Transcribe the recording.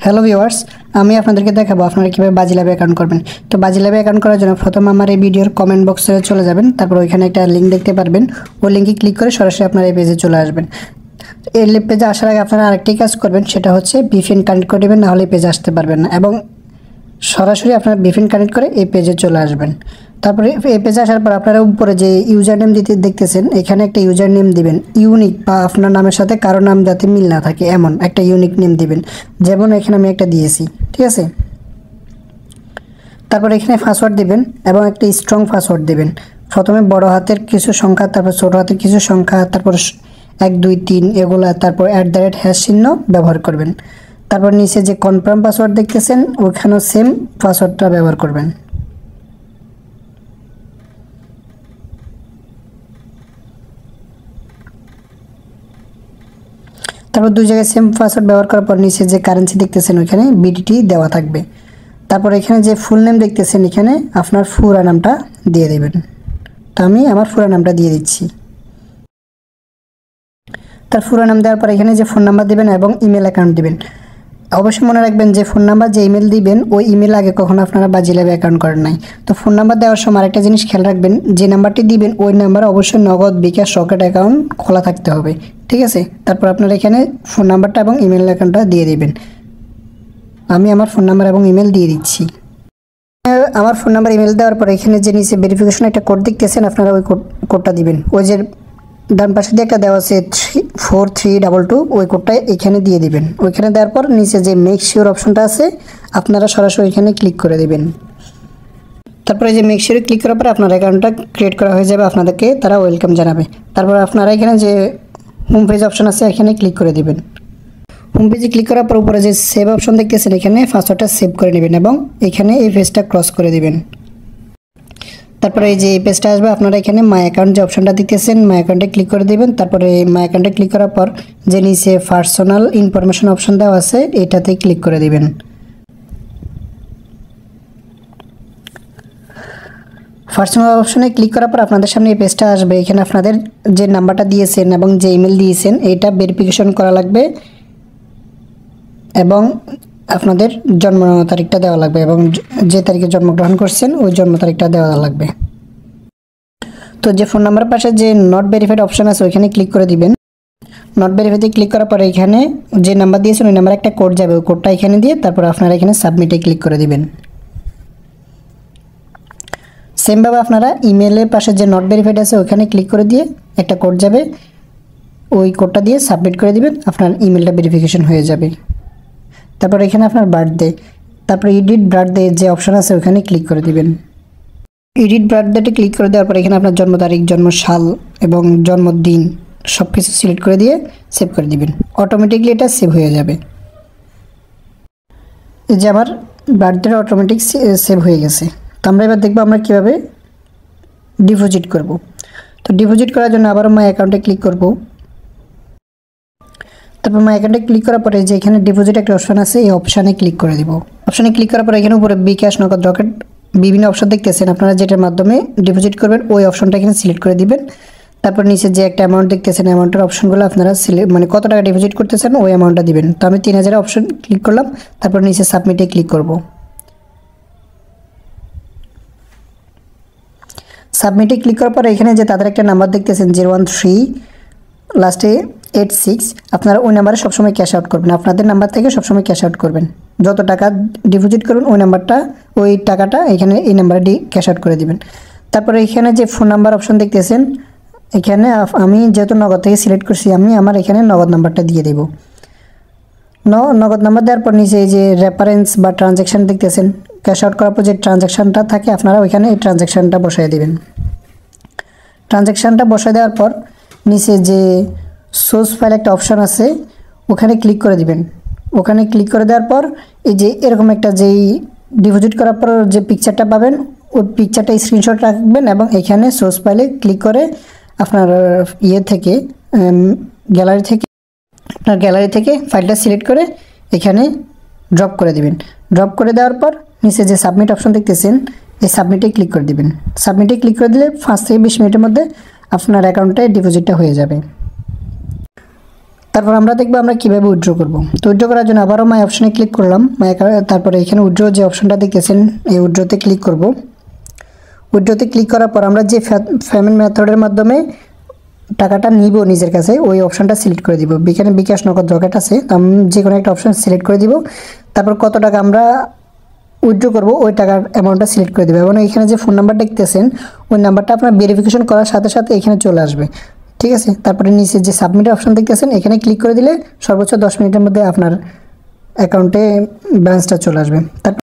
Hello viewers, আমি আপনাদেরকে দেখাবো আপনারা কীভাবে বাজি ল্যাবে অ্যাকাউন্ট করবেন। তো বাজি ল্যাবে অ্যাকাউন্ট করার জন্য প্রথমে আমার এই ভিডিওর কমেন্ট বক্সে চলে যাবেন, তারপর ওইখানে একটা লিঙ্ক দেখতে পারবেন। ওই লিঙ্কে ক্লিক করে সরাসরি আপনারা এই পেজে চলে আসবেন। এই পেজে আসার আগে আপনারা আরেকটি কাজ করবেন, সেটা হচ্ছে ভিপিএন কানেক্ট করে দেবেন, নাহলে এই পেজে আসতে পারবেন না। এবং সরাসরি আপনারা ভিপিএন কানেক্ট করে এই পেজে চলে আসবেন। তারপরে এই পেজে আসার পর আপনারা উপরে যে ইউজার নেম দেখতেছেন, এখানে একটা ইউজার নেম দিবেন ইউনিক, বা আপনার নামের সাথে কারো নাম যাতে মিল না থাকে এমন একটা ইউনিক নেম দিবেন। যেমন এখানে আমি একটা দিয়েছি, ঠিক আছে। তারপর এখানে পাসওয়ার্ড দিবেন এবং একটা স্ট্রং পাসওয়ার্ড দিবেন। প্রথমে বড় হাতের কিছু সংখ্যা, তারপর ছোট হাতের কিছু সংখ্যা, তারপর 1 2 3 এগুলা, তারপর @ চিহ্ন ব্যবহার করবেন। তারপর নিচে যে কনফার্ম পাসওয়ার্ড দেখতেছেন ওখানেও সেম পাসওয়ার্ডটা ব্যবহার করবেন। তারপর দুই জায়গায় সেম পাসওয়ার্ড ব্যবহার করার পর নিচে যে কারেন্সি দেখতেছেন ওইখানে বিডিটি দেওয়া থাকবে। তারপর এখানে যে ফুল নেম দেখতেছেন এখানে আপনার পুরো নামটা দিয়ে দেবেন। তো আমি আমার পুরো নামটা দিয়ে দিচ্ছি। তার পুরো নাম দেওয়ার পর এখানে যে ফোন নাম্বার দিবেন এবং ইমেল অ্যাকাউন্ট দিবেন। অবশ্যই মনে রাখবেন যে ফোন নাম্বার যে ইমেল দিবেন ওই ইমেল আগে কখনো আপনারা বাজি ল্যাবে অ্যাকাউন্ট করেন নাই। তো ফোন নাম্বার দেওয়ার সময় আরেকটা জিনিস খেয়াল রাখবেন, যে নাম্বারটি দিবেন ওই নাম্বারে অবশ্যই নগদ, বিকাশ, রকেট অ্যাকাউন্ট খোলা থাকতে হবে, ঠিক আছে। তারপর আপনারা এখানে ফোন নাম্বারটা এবং ইমেল অ্যাকাউন্টটা দিয়ে দিবেন। আমি আমার ফোন নাম্বার এবং ইমেল দিয়ে দিচ্ছি। আমার ফোন নাম্বার ইমেল দেওয়ার পর এখানে যে নিচে ভেরিফিকেশন একটা কোড দেখতেছেন আপনারা ওই কোডটা দিবেন। ওই যে ডান পাশে দিয়ে একটা দেওয়া আছে 4322, ওই কোডটা এখানে দিয়ে দিবেন। ওইখানে দেওয়ার পর নিচে যে মেক শিওর অপশনটা আছে আপনারা সরাসরি এখানে ক্লিক করে দেবেন। তারপরে যে মেক শিওরে ক্লিক করার পর আপনার অ্যাকাউন্টটা ক্রিয়েট করা হয়ে যাবে, আপনাদেরকে তারা ওয়েলকাম জানাবে। তারপর আপনারা এখানে যে হোম পেজ অপশন আছে এখানে ক্লিক করে দিবেন। হোম পেজে ক্লিক করার পর উপরে যে সেভ অপশন দেখতেছেন এখানে পাসওয়ার্ডটা সেভ করে নেবেন এবং এখানে এই পেজটা ক্রস করে দিবেন। তারপরে এই যে এই পেজটা আসবে, আপনারা এখানে মাই অ্যাকাউন্ট যে অপশনটা দেখতেছেন মাই অ্যাকাউন্টে ক্লিক করে দিবেন। তারপরে মাই অ্যাকাউন্টে ক্লিক করার পর যে নিচে পার্সোনাল ইনফরমেশন অপশন দেওয়া আছে এটাতে ক্লিক করে দিবেন। পার্সোনাল অপশনে ক্লিক করার পর আপনাদের সামনে এই পেজটা আসবে। এখানে আপনাদের যে নাম্বারটা দিয়েছেন এবং যে ইমেল দিয়েছেন এটা ভেরিফিকেশন করা লাগবে এবং আপনাদের জন্ম তারিখটা দেওয়া লাগবে এবং যে তারিখে জন্মগ্রহণ করছেন ওই জন্ম তারিখটা দেওয়া লাগবে। তো যে ফোন নাম্বারের পাশে যে নট ভেরিফাইড অপশন আছে ওইখানে ক্লিক করে দিবেন। নট ভেরিফাইডে ক্লিক করার পরে এখানে যে নাম্বার দিয়েছেন ওই নাম্বারে একটা কোড যাবে, ওই কোডটা এখানে দিয়ে তারপর আপনারা এখানে সাবমিটে ক্লিক করে দিবেন। সেমভাবে আপনারা ইমেলের পাশে যে নট ভেরিফাইড আছে ওইখানে ক্লিক করে দিয়ে একটা কোড যাবে, ওই কোডটা দিয়ে সাবমিট করে দিবেন, আপনার ইমেলটা ভেরিফিকেশন হয়ে যাবে। তারপর এখানে আপনার বার্থডে, তারপর এডিট বার্থডে যে অপশন আছে ওখানে ক্লিক করে দিবেন। এডিট বার্থডেতে ক্লিক করে দেওয়ার পর এখানে আপনার জন্ম তারিখ, জন্ম সাল এবং জন্মদিন সব কিছু সিলেক্ট করে দিয়ে সেভ করে দিবেন। অটোমেটিকলি এটা সেভ হয়ে যাবে। এই যে আমার বার্থডে অটোমেটিক সেভ হয়ে গেছে। তো আমরা এবার দেখবো আমরা কীভাবে ডিপোজিট করব। তো ডিপোজিট করার জন্য আবারও মাই অ্যাকাউন্টে ক্লিক করব। তারপর মাই অ্যাকাউন্টে ক্লিক করার পরে যে এখানে ডিপোজিট একটা অপশন আছে এই অপশানে ক্লিক করে দিব। অপশানে ক্লিক করার পরে এখানে উপরে বিকাশ, নগদ, রকেট বিভিন্ন অপশন দেখতেছেন, আপনারা যেটার মাধ্যমে ডিপোজিট করবেন ওই অপশনটা এখানে সিলেক্ট করে দিবেন। তারপর নিচে যে একটা অ্যামাউন্ট দেখতেছেন অ্যামাউন্টের অপশনগুলো আপনারা মানে কত টাকা ডিপোজিট করতেছেন ওই অ্যামাউন্টটা দিবেন। তো আমি 3000 অপশন ক্লিক করলাম, তারপর নিচে সাবমিটে ক্লিক করব। সাবমিটে ক্লিক করার পর এখানে যে তাদের একটা নাম্বার দেখতেছেন 013 লাস্টে 86, আপনারা ওই নাম্বারে সবসময় ক্যাশ আউট করবেন। আপনাদের নাম্বার থেকে সবসময় ক্যাশ আউট করবেন। যত টাকা ডিপোজিট করবেন ওই টাকাটা এখানে এই নাম্বারে ক্যাশ আউট করে দিবেন। তারপরে এখানে যে ফোন নাম্বার অপশন দেখতেছেন এখানে আমি যেহেতু নগদ থেকে সিলেক্ট করছি আমি আমার এখানে নগদ নাম্বারটা দিয়ে দেব। নগদ নাম্বার দেওয়ার পর নিচে এই যে রেফারেন্স বা ট্রানজ্যাকশান দেখতেছেন, ক্যাশ আউট করার পর যে ট্রানজ্যাকশানটা থাকে আপনারা ওইখানে এই ট্রানজ্যাকশানটা বসাই দেবেন। ট্রানজ্যাকশানটা বসাই দেওয়ার পর নিচে যে সোর্স ফাইল একটা অপশন আছে ওখানে ক্লিক করে দিবেন। ওখানে ক্লিক করে দেওয়ার পর এই যে এরকম একটা যেই ডিপোজিট করার পর যে পিকচারটা পাবেন ওই পিকচারটা স্ক্রিনশট রাখবেন এবং এখানে সোর্স ফাইলে ক্লিক করে আপনার থেকে গ্যালারি থেকে ফাইলটা সিলেক্ট করে এখানে ড্রপ করে দিবেন। ড্রপ করে দেওয়ার পর নিচে যে সাবমিট অপশন দেখতেছেন এই সাবমিটে ক্লিক করে দিবেন। সাবমিটে ক্লিক করে দিলে 5 থেকে 20 মিনিটের মধ্যে আপনার অ্যাকাউন্টে ডিপোজিটটা হয়ে যাবে। তারপর আমরা দেখবো আমরা কীভাবে উইথড্র করব। তো উইথড্র করার জন্য আবারও মাই অপশনে ক্লিক করলাম। তারপরে এখানে উইথড্র যে অপশনটা দেখতেছেন এই উইথড্রতে ক্লিক করব। উইথড্রতে ক্লিক করার পর আমরা যে পেমেন্ট মেথডের মাধ্যমে টাকাটা নিব নিজের কাছে ওই অপশনটা সিলেক্ট করে দিব। এখানে বিকাশ, নগদ, রকেট আছে, তো আমি যে কোনো একটা অপশন সিলেক্ট করে দিব। তারপর কত টাকা আমরা উইথড্র করবো ওই টাকার অ্যামাউন্টটা সিলেক্ট করে দেবে এবং এখানে যে ফোন নাম্বার দেখতেছেন ওই নাম্বারটা আপনার ভেরিফিকেশন করার সাথে সাথে এখানে চলে আসবে। ঠিক আছে, তারপরে নিচে যে সাবমিটের অপশন দেখতেছেন এখানে ক্লিক করে দিলে সর্বোচ্চ 10 মিনিটের মধ্যে আপনার অ্যাকাউন্টে ব্যালেন্সটা চলে আসবে।